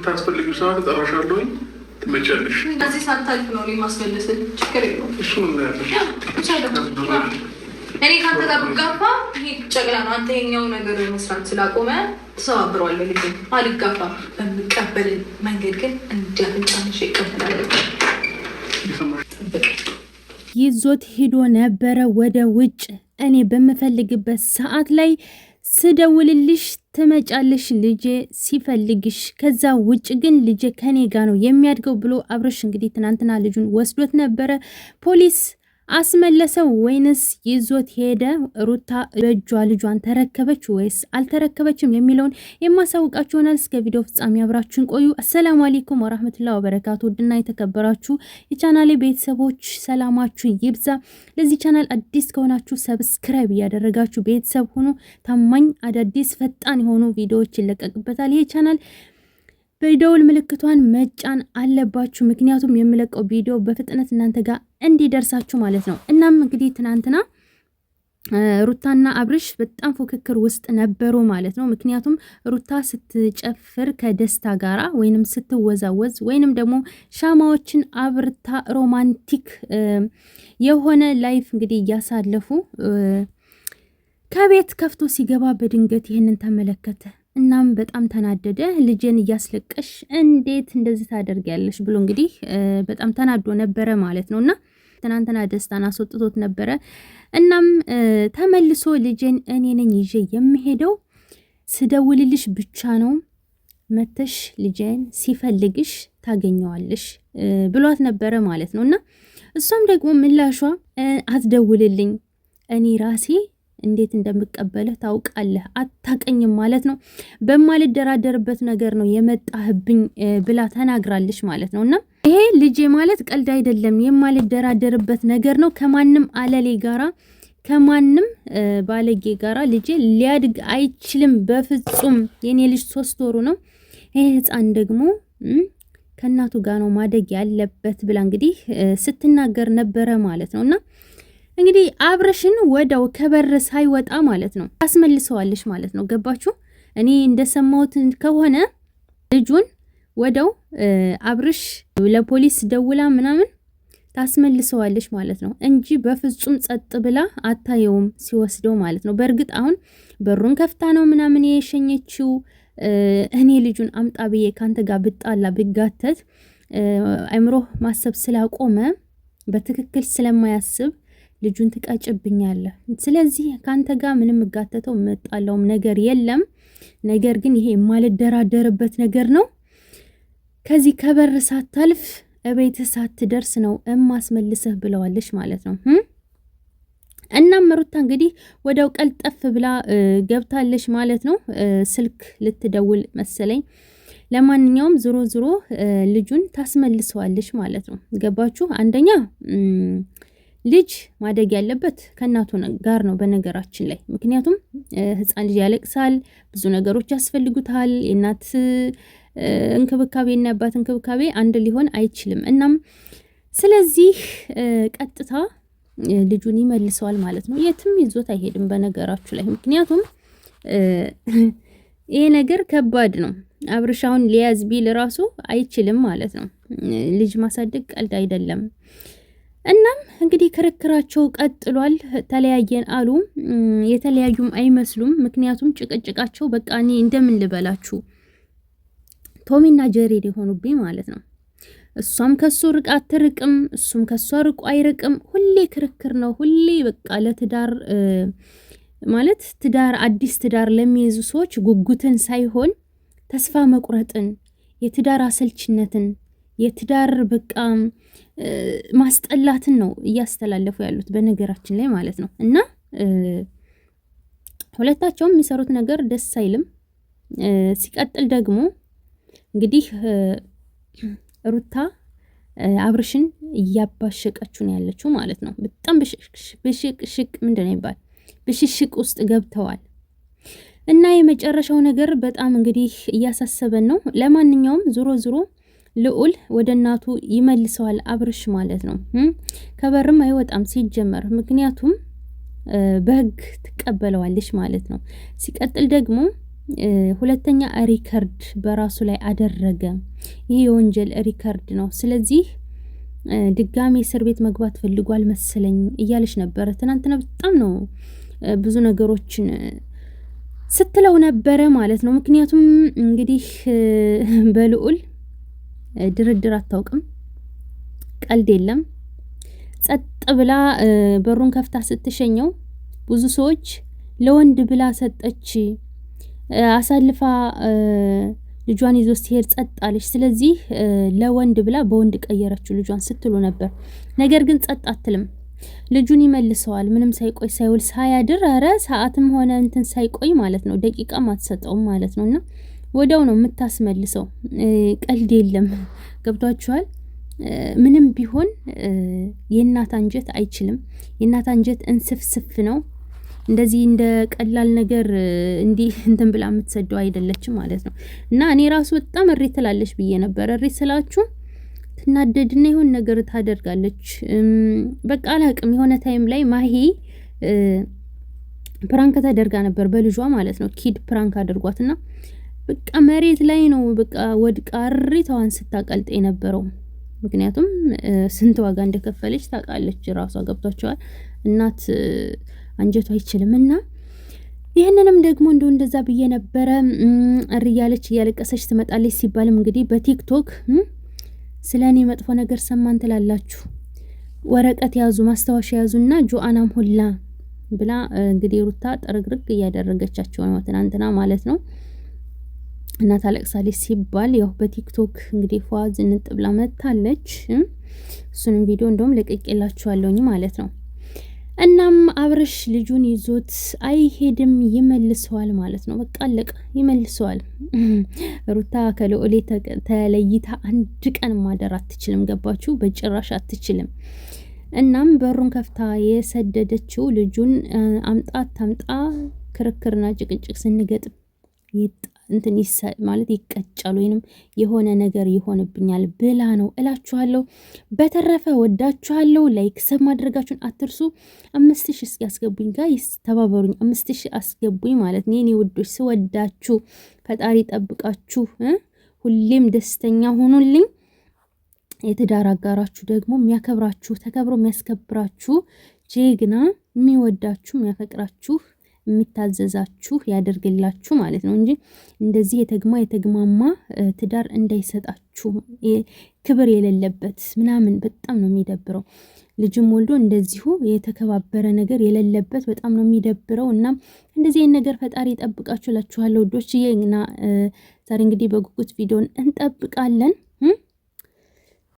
ታስፈልጊው ሰዓት እጠራሻለሁኝ፣ ትመጫለሽ። እዚህ ሳታልፍ ነው ማስመለስን ችግር የለውም። እሱ እኔ ካንተ ጋር ብጋፋ ይሄ ጨቅላ ነው። አንተ የኛው ነገር መስራት ስላቆመ ተሰባብረዋለሁ። ልጅ አልጋፋ በሚቀበል መንገድ ግን እንዲያፍንጫንሽ ይቀበላል። ይዞት ሂዶ ነበረ ወደ ውጭ። እኔ በምፈልግበት ሰዓት ላይ ስደውልልሽ ትመጫለሽ ልጄ ሲፈልግሽ፣ ከዛ ውጭ ግን ልጄ ከኔ ጋ ነው የሚያድገው ብሎ አብርሽ እንግዲህ ትናንትና ልጁን ወስዶት ነበረ። ፖሊስ አስመለሰው ወይንስ ይዞት ሄደ? ሩታ በእጇ ልጇን ተረከበች ወይስ አልተረከበችም የሚለውን የማሳውቃችሁ ይሆናል። እስከ ቪዲዮ ፍጻሜ አብራችሁን ቆዩ። አሰላሙ አለይኩም ወራህመቱላሂ ወበረካቱ። ውድና የተከበራችሁ የቻናሌ ቤተሰቦች ሰላማችሁ ይብዛ። ለዚህ ቻናል አዲስ ከሆናችሁ ሰብስክራይብ እያደረጋችሁ ቤተሰብ ሁኑ። ታማኝ አዳዲስ ፈጣን የሆኑ ቪዲዮዎች ይለቀቅበታል ይሄ ቻናል። በደውል ምልክቷን መጫን አለባችሁ፣ ምክንያቱም የምለቀው ቪዲዮ በፍጥነት እናንተ ጋር እንዲደርሳችሁ ማለት ነው። እናም እንግዲህ ትናንትና ሩታና አብርሽ በጣም ፉክክር ውስጥ ነበሩ ማለት ነው። ምክንያቱም ሩታ ስትጨፍር ከደስታ ጋራ ወይንም ስትወዛወዝ ወይንም ደግሞ ሻማዎችን አብርታ ሮማንቲክ የሆነ ላይፍ እንግዲህ እያሳለፉ ከቤት ከፍቶ ሲገባ በድንገት ይህንን ተመለከተ። እናም በጣም ተናደደ። ልጄን እያስለቀሽ እንዴት እንደዚህ ታደርጊያለሽ ብሎ እንግዲህ በጣም ተናዶ ነበረ ማለት ነው። እና ትናንትና ደስታን አስወጥቶት ነበረ። እናም ተመልሶ ልጄን እኔ ነኝ ይዤ የምሄደው፣ ስደውልልሽ ብቻ ነው መተሽ ልጄን ሲፈልግሽ ታገኘዋለሽ ብሏት ነበረ ማለት ነው። እና እሷም ደግሞ ምላሿ አትደውልልኝ፣ እኔ ራሴ እንዴት እንደምቀበልህ ታውቃለህ፣ አታቀኝም ማለት ነው። በማልደራደርበት ነገር ነው የመጣህብኝ ብላ ተናግራለች ማለት ነው። እና ይሄ ልጄ ማለት ቀልድ አይደለም፣ የማልደራደርበት ነገር ነው። ከማንም አለሌ ጋራ ከማንም ባለጌ ጋራ ልጄ ሊያድግ አይችልም በፍጹም። የኔ ልጅ 3 ወሩ ነው። ይሄ ህፃን ደግሞ ከእናቱ ጋር ነው ማደግ ያለበት ብላ እንግዲህ ስትናገር ነበረ ማለት ነው። እና እንግዲህ አብርሽን ወዳው ከበር ሳይወጣ ማለት ነው ታስመልሰዋለሽ ማለት ነው። ገባችሁ? እኔ እንደሰማሁት ከሆነ ልጁን ወዳው አብርሽ ለፖሊስ ደውላ ምናምን ታስመልሰዋለሽ ማለት ነው እንጂ በፍጹም ጸጥ ብላ አታየውም ሲወስደው ማለት ነው። በእርግጥ አሁን በሩን ከፍታ ነው ምናምን የሸኘችው። እኔ ልጁን አምጣ ብዬ ካንተ ጋር ብጣላ ብጋተት አይምሮ ማሰብ ስላቆመ በትክክል ስለማያስብ ልጁን ትቃጭብኛለህ። ስለዚህ ካንተ ጋር ምንም እጋተተው መጣለውም ነገር የለም። ነገር ግን ይሄ የማልደራደርበት ነገር ነው። ከዚህ ከበር ሳታልፍ እቤት ሳትደርስ ነው እማስመልሰህ ብለዋለች ማለት ነው። እናም ሩታ እንግዲህ ወደው ቀልጠፍ ብላ ገብታለች ማለት ነው። ስልክ ልትደውል መሰለኝ። ለማንኛውም ዞሮ ዞሮ ልጁን ታስመልሰዋለች ማለት ነው። ገባችሁ? አንደኛ ልጅ ማደግ ያለበት ከእናቱ ጋር ነው በነገራችን ላይ። ምክንያቱም ህፃን ልጅ ያለቅሳል፣ ብዙ ነገሮች ያስፈልጉታል። የእናት እንክብካቤ እና የአባት እንክብካቤ አንድ ሊሆን አይችልም። እናም ስለዚህ ቀጥታ ልጁን ይመልሰዋል ማለት ነው። የትም ይዞት አይሄድም በነገራችሁ ላይ። ምክንያቱም ይሄ ነገር ከባድ ነው። አብርሻውን ሊያዝ ቢል ራሱ አይችልም ማለት ነው። ልጅ ማሳደግ ቀልድ አይደለም። እናም እንግዲህ ክርክራቸው ቀጥሏል። ተለያየን አሉ። የተለያዩም አይመስሉም። ምክንያቱም ጭቅጭቃቸው በቃ እኔ እንደምን ልበላችሁ ቶሚና ጀሪ የሆኑብኝ ማለት ነው። እሷም ከሱ ርቃ አትርቅም፣ እሱም ከሷ ርቆ አይርቅም። ሁሌ ክርክር ነው። ሁሌ በቃ ለትዳር ማለት ትዳር አዲስ ትዳር ለሚይዙ ሰዎች ጉጉትን ሳይሆን ተስፋ መቁረጥን፣ የትዳር አሰልችነትን፣ የትዳር በቃ ማስጠላትን ነው እያስተላለፉ ያሉት በነገራችን ላይ ማለት ነው። እና ሁለታቸውም የሚሰሩት ነገር ደስ አይልም። ሲቀጥል ደግሞ እንግዲህ ሩታ አብርሽን እያባሸቀችው ነው ያለችው ማለት ነው። በጣም ብሽቅሽቅ ምንድን ነው ይባል ብሽሽቅ ውስጥ ገብተዋል። እና የመጨረሻው ነገር በጣም እንግዲህ እያሳሰበን ነው። ለማንኛውም ዞሮ ዞሮ ልዑል ወደ እናቱ ይመልሰዋል አብርሽ ማለት ነው። ከበርም አይወጣም ሲጀመር፣ ምክንያቱም በህግ ትቀበለዋለች ማለት ነው። ሲቀጥል ደግሞ ሁለተኛ ሪከርድ በራሱ ላይ አደረገ። ይሄ የወንጀል ሪከርድ ነው። ስለዚህ ድጋሚ እስር ቤት መግባት ፈልጓል መሰለኝ እያለች ነበረ። ትናንትና በጣም ነው ብዙ ነገሮችን ስትለው ነበረ ማለት ነው። ምክንያቱም እንግዲህ በልዑል ድርድር አታውቅም፣ ቀልድ የለም። ጸጥ ብላ በሩን ከፍታ ስትሸኘው ብዙ ሰዎች ለወንድ ብላ ሰጠች አሳልፋ ልጇን ይዞ ሲሄድ ጸጥ አለች። ስለዚህ ለወንድ ብላ በወንድ ቀየረችው ልጇን ስትሉ ነበር። ነገር ግን ጸጥ አትልም። ልጁን ይመልሰዋል ምንም ሳይቆይ ሳይውል ሳያድር፣ ኧረ ሰዓትም ሆነ እንትን ሳይቆይ ማለት ነው፣ ደቂቃም አትሰጠውም ማለት ነውና ወዲያው ነው የምታስመልሰው። ቀልድ የለም። ገብቷችኋል? ምንም ቢሆን የእናት አንጀት አይችልም። የእናት አንጀት እንስፍስፍ ነው። እንደዚህ እንደ ቀላል ነገር እንዲህ እንትን ብላ የምትሰደው አይደለችም ማለት ነው። እና እኔ ራሱ በጣም እሬት ትላለች ብዬ ነበር። እሬት ስላችሁ ትናደድና የሆነ ነገር ታደርጋለች። በቃ አላቅም። የሆነ ታይም ላይ ማሂ ፕራንክ ተደርጋ ነበር በልጇ ማለት ነው። ኪድ ፕራንክ አድርጓትና በቃ መሬት ላይ ነው በቃ ወድቃ እሪታዋን ስታቀልጥ የነበረው። ምክንያቱም ስንት ዋጋ እንደከፈለች ታውቃለች ራሷ። ገብቷቸዋል። እናት አንጀቷ አይችልም። እና ይህንንም ደግሞ እንደዛ ብዬ ነበረ። እያለች እያለቀሰች ትመጣለች ሲባልም እንግዲህ በቲክቶክ ስለ እኔ መጥፎ ነገር ሰማን ትላላችሁ፣ ወረቀት ያዙ፣ ማስታወሻ ያዙና ጆአናም ሁላ ብላ እንግዲህ ሩታ ጥርግርግ እያደረገቻቸው ነው ትናንትና ማለት ነው። እና ታለቅሳለች ሲባል ያው በቲክቶክ እንግዲህ ፏዝ እንጥብላ መታለች። እሱንም ቪዲዮ እንደውም ለቀቄላችኋለሁኝ ማለት ነው። እናም አብርሽ ልጁን ይዞት አይሄድም፣ ይመልሰዋል ማለት ነው። በቃ አለቀ፣ ይመልሰዋል። ሩታ ከልዑሌ ተለይታ አንድ ቀን ማደር አትችልም። ገባችሁ? በጭራሽ አትችልም። እናም በሩን ከፍታ የሰደደችው ልጁን አምጣ ክርክርና ጭቅጭቅ ስንገጥም እንትን ማለት ይቀጫል ወይንም የሆነ ነገር ይሆንብኛል ብላ ነው እላችኋለሁ። በተረፈ ወዳችኋለሁ። ላይክ ሰብ ማድረጋችሁን አትርሱ። 5000 እስኪ ያስገቡኝ ጋይስ፣ ተባበሩኝ። 5000 አስገቡኝ ማለት ነው። የኔ ውዶች ስወዳችሁ፣ ፈጣሪ ጠብቃችሁ፣ ሁሌም ደስተኛ ሆኑልኝ። የትዳር አጋራችሁ ደግሞ የሚያከብራችሁ፣ ተከብሮ የሚያስከብራችሁ፣ ጀግና የሚወዳችሁ፣ የሚያፈቅራችሁ፣ የሚታዘዛችሁ ያደርግላችሁ ማለት ነው እንጂ እንደዚህ የተግማማ ትዳር እንዳይሰጣችሁ። ክብር የሌለበት ምናምን በጣም ነው የሚደብረው። ልጅም ወልዶ እንደዚሁ የተከባበረ ነገር የሌለበት በጣም ነው የሚደብረው። እና እንደዚህ ነገር ፈጣሪ ይጠብቃችሁ እላችኋለሁ ውዶችዬ። እና ዛሬ እንግዲህ በጉጉት ቪዲዮን እንጠብቃለን።